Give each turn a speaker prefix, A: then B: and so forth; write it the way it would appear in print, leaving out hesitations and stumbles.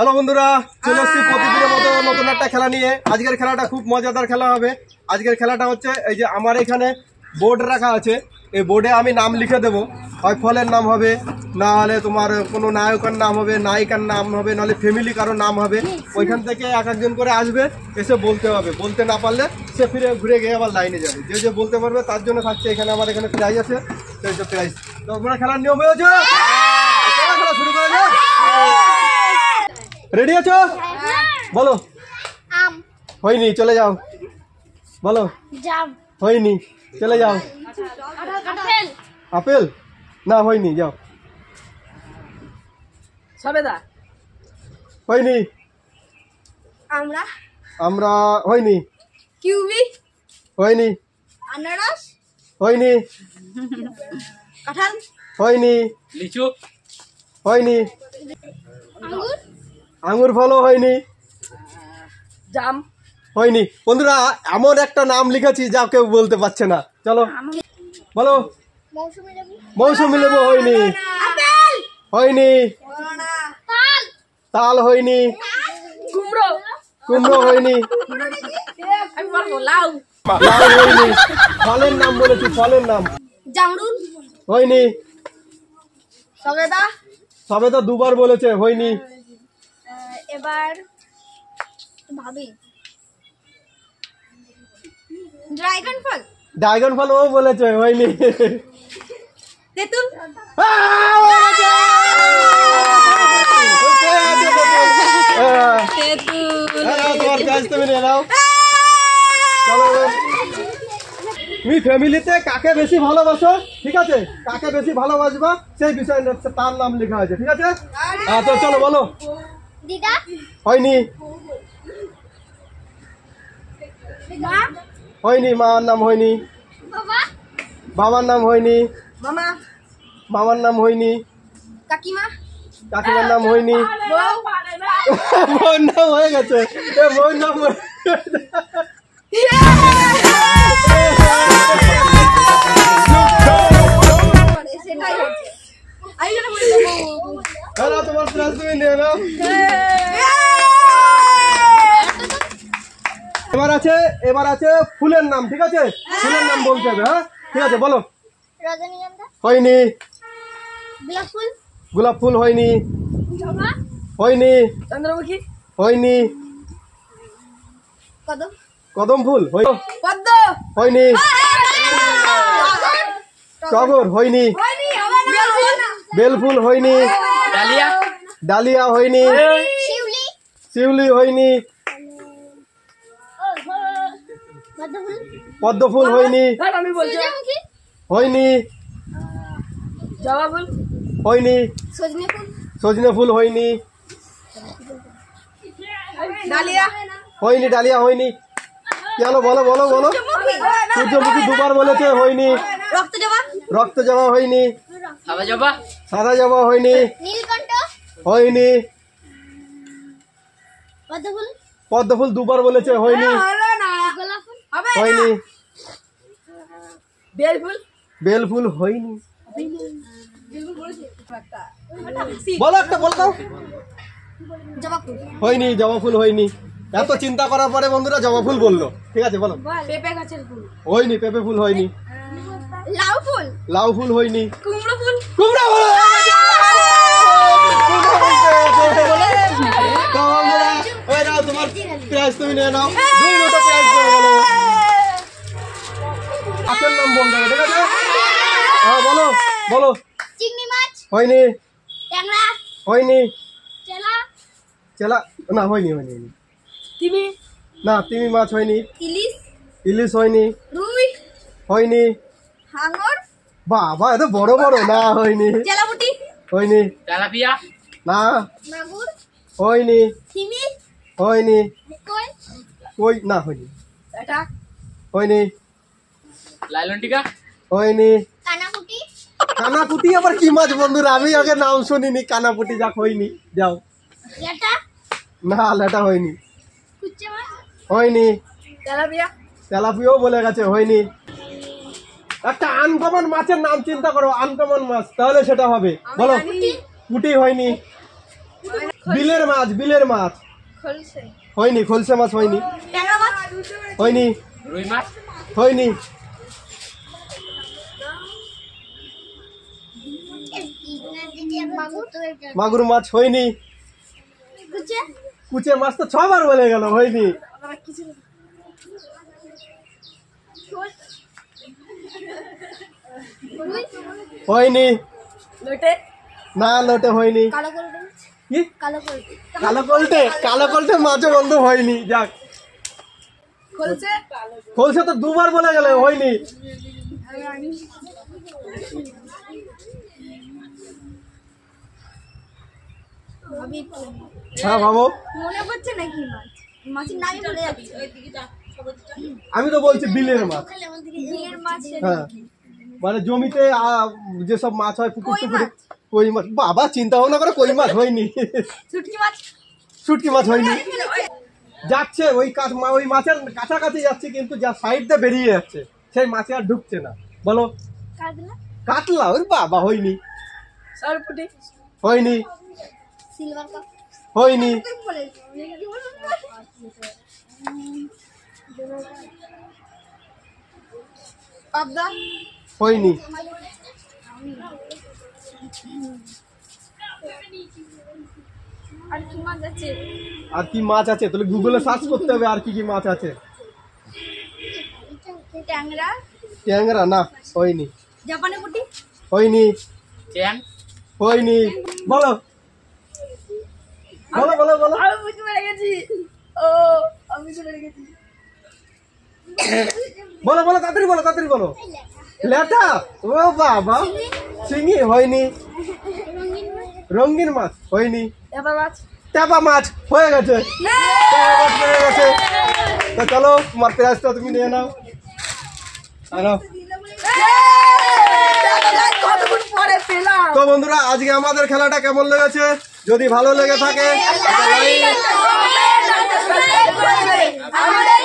A: Hello বন্ধুরা, চলে এসেছি প্রতিদিনের মতো নতুন একটা খেলা নিয়ে। আজকের খেলাটা খুব মজাদার খেলা হবে। আজকের খেলাটা হচ্ছে এই যে আমার এখানে বোর্ড রাখা আছে, এই বোর্ডে আমি নাম লিখে দেবো। হয় ফলের নাম হবে, না হলে তোমার কোনো নায়কের নাম হবে, নায়িকার নাম হবে, নাহলে ফ্যামিলি কারো নাম হবে। ওইখান থেকে এক একজন করে আসবে, এসে বলতে হবে। বলতে না পারলে সে ফিরে ঘুরে গিয়ে আবার লাইনে যাবে। যে যে বলতে পারবে তার জন্য থাকছে এখানে আমার এখানে প্রাইজ আছে। সেই যে প্রাইজ তো তোমরা খেলার নিয়ম হয়েছে, খেলা শুরু করা যাক। রেডি আছো? বলো।
B: আম।
A: হয়নি, চলে যাও। বলো।
B: জাম।
A: হয়নি, চলে যাও।
B: আপেল।
A: আপেল না, হয়নি, যাও।
C: সবেদা
A: হয়নি।
B: আমরা।
A: আমরা হয়নি।
B: কিউবি।
A: হয়নি।
B: আনারস।
A: হয়নি।
B: কাঁঠাল।
A: হয়নি।
C: লিচু
A: হয়নি।
B: আঙ্গুর।
A: আঙ্গুর ফলও হয়নি।
C: জাম
A: হয়নি। বন্ধুরা, এমন একটা নাম লিখেছি যা কেউ বলতে পারছে না। চলো বলো।
B: মৌসুমী লেবু।
A: মৌসুমী লেবু হয়নি।
B: আপেল।
A: হয়নি।
B: তাল।
A: তাল হয়নি।
C: কুমড়ো
A: কুমড়ো হয়নি।
C: আমি বলবো লাউ
A: লাউ হয়নি। ফলের নাম বলেছি, ফলের নাম।
B: জামরুল।
A: হয়নি।
B: সবেদা।
A: সবেদা দুবার বলেছে, হয়নি।
B: এবার ভাবি ড্রাগন ফল।
A: ড্রাগন ফল ও বলেছে, হয়নি।
B: তেঁতুল।
A: তোমার কাজ তুমি নিয়ে নাও। চলো, তুমি ফ্যামিলিতে কাকে বেশি ভালোবাসো, ঠিক আছে? কাকে বেশি ভালোবাসবা সেই বিষয় তার নাম লেখা আছে, ঠিক আছে? তো চলো বলো।
B: দিদা।
A: হয়নি।
B: মা।
A: হয়নি, মার নাম হয়নি।
B: বাবা।
A: বাবার নাম হয়নি।
B: মামা।
A: মামার নাম হয়নি।
B: কাকিমা।
A: কাকিমার নাম হয়নি।
B: বউ।
A: বউর নাম হয়ে গেছে। বউর নাম
B: সেটাই হচ্ছে। আমি যেন বলি
A: তোমার প্রাইজ তুমি নিয়ে নাও। এবার আছে ফুলের নাম, ঠিক আছে? ফুলের নাম বলতে হবে, হ্যাঁ ঠিক আছে, বলো।
B: রজনীগন্ধা।
A: হয়নি।
B: গোলাপ ফুল।
A: গোলাপ ফুল হয়নি।
B: জবা।
A: হয়নি।
C: চন্দ্রমুখী
A: হয়নি।
B: কদম।
A: কদম ফুল
C: পদ্ম
A: হয়নি। টগর হয়নি। বেল ফুল হয়নি।
C: ডালিয়া
A: ডালিয়া হয়নি।
B: শিউলি।
A: শিউলি হয়নি। পদ্ম ফুল হয়নি।
C: আমি বলছি
B: সূর্যমুখী।
A: হয়নি।
C: জবা ফুল
A: হয়নি।
B: সজনে ফুল।
A: সজনে ফুল হয়নি।
B: ডালিয়া।
A: হয়নি। ডালিয়া হয়নি। কেন? বলো বলো বলো। সূর্যমুখী দুবার বলেছে, হয়নি।
B: রক্ত জবা।
A: রক্ত জবা হয়নি।
C: সাদা জবা
A: সাদা জবা হয়নি।
B: নীলকণ্ঠ।
A: হয়নি।
B: পদ্ম ফুল।
A: পদ্ম ফুল দুবার বলেছে, হয়নি।
B: গোলাপ ফুল।
A: হয়নি।
C: বেল ফুল
A: বেল ফুল হয়নি। বলো একটা, বল দাও।
B: জবা ফুল।
A: হয়নি। জবা ফুল হয়নি। এত চিন্তা করার পরে বন্ধুরা জবা ফুল বললো, ঠিক আছে বলো।
B: পেঁপে গাছের ফুল।
A: হয়নি। পেঁপে ফুল হয়নি।
B: লাউ ফুল।
A: লাউ ফুল হয়নি।
B: কুমড়ো ফুল।
A: কুমড়া ফুল। তো বন্ধুরা, ওই নাও তোমার প্রাইজ, তুমি নিয়ে নাও। 2 দুটো প্রাইজ পেয়ে গেলো। আসল নাম বলতে হবে, ঠিক আছে? হ্যাঁ বলো বলো।
B: চিংড়ি মাছ।
A: হয়নি।
B: ট্যাংরা।
A: হয়নি।
B: চেলা।
A: চেলা না, হয়নি হয়নি হয়নি।
C: তিমি
A: না, তিমি মাছ হয়নি।
B: ইলিশ।
A: ইলিশ হয়নি।
B: রুই।
A: হয়নি।
B: হাঙর।
A: বাবা, এত বড় বড়। না, হয়নি।
B: চেলাপুটি।
A: হয়নি।
C: তেলাপিয়া
A: না,
B: মাগুর।
A: হয়নি।
B: সিমি।
A: হয়নি।
B: কই।
A: কই না, হয়নি।
C: এটা
A: হয়নি।
C: লাইলন টিকা
A: হয়নি।
B: কানাকুটি।
A: কানাকুটি আবার কি মাছ বন্ধুরা? আমি আগে নাম শুনিনি। কানাকুটি যাক, হয়নি। যাও।
B: লেটা।
A: না, লেটা হয়নি।
B: কুচ্চে মাছ।
A: হয়নি।
C: তেলাপিয়া
A: তেলাপিয়াও বলে গেছে, হয়নি। একটা আনকমন মাছের নাম চিন্তা করো, আনকমন মাছ, তাহলে সেটা হবে। বলো। পুঁটি হয়নি। বিলের মাছ, বিলের মাছ।
B: খলসে
A: হয়নি, খলসে মাছ হয়নি।
B: ট্যাংরা মাছ
A: হয়নি,
C: রুই মাছ,
A: হয়নি।
B: মাগুর
A: মাগুর মাছ হয়নি।
B: কুচে
A: কুচে মাছ তো 6 বার বলে গেল, হয়নি।
B: আবার কিছু
A: হয়নি,
C: লোটে,
A: না লোটে হয়নি।
B: কালো করে
A: কি
B: কালো করে
A: কালো কলটে? কালো কলটে মাছও বন্ধু হয়নি। যাক,
C: খলসে,
A: খলসে তো 2 বার বলে গেল, হয়নি। হ্যাঁ ভাবো,
B: মনে পড়ছে না কি মাছ মাছের নামই বলে যাচ্ছে
A: আমি তো বলছি বিলের মাছ।
B: বিলের মাছ
A: হ্যাঁ, মানে জমিতে যেসব মাছ হয় পুকুর
B: কই
A: টুকুরে,
B: মাছ।
A: কই মাছ। বাবা চিন্তা ভাবনা করে, কই মাছ হয়নি।
B: শুটকি মাছ
A: শুটকি মাছ হয়নি। যাচ্ছে ওই ওই মাছের কাছাকাছি যাচ্ছে, কিন্তু যা সাইড দিয়ে বেরিয়ে যাচ্ছে সেই মাছে আর ঢুকছে না। বলো,
B: কাতলা
A: কাতলা। ওই বাবা হয়নি,
C: সরপুটি,
A: হয়নি,
B: সিলভার কাপ
A: হয়নি,
B: পাবদা
A: হয়নি।
B: আর কি মাছ আছে
A: আর কি মাছ আছে? তাহলে গুগলে সার্চ করতে হবে আর কি কি মাছ আছে।
B: ট্যাংরা
A: ট্যাংরা, না হয়নি,
B: জাপানি পুঁটি
A: হয়নি,
C: চ্যাং,
A: হয়নি। বলো বলো বলো বলো।
B: আমি বুঝতে পেরে গেছি ও আমি বুঝতে পেরে গেছি
A: বলো বলো, তাড়াতাড়ি বলো, তাড়াতাড়ি বলো। লেটা। ও বাবা, চিংড়ি হয়নি। রঙিন মাছ হয়নি।
B: এবার মাছ
A: চাপা মাছ হয়ে গেছে। চাপা মাছ হয়ে গেছে। তো চলো, তোমার প্রাইজটা তুমি নিয়ে নাও। আনো।
B: কতক্ষণ পরে পেলাম
A: তো বন্ধুরা, আজকে আমাদের খেলাটা কেমন লেগেছে? যদি ভালো লেগে থাকে
B: আমাদের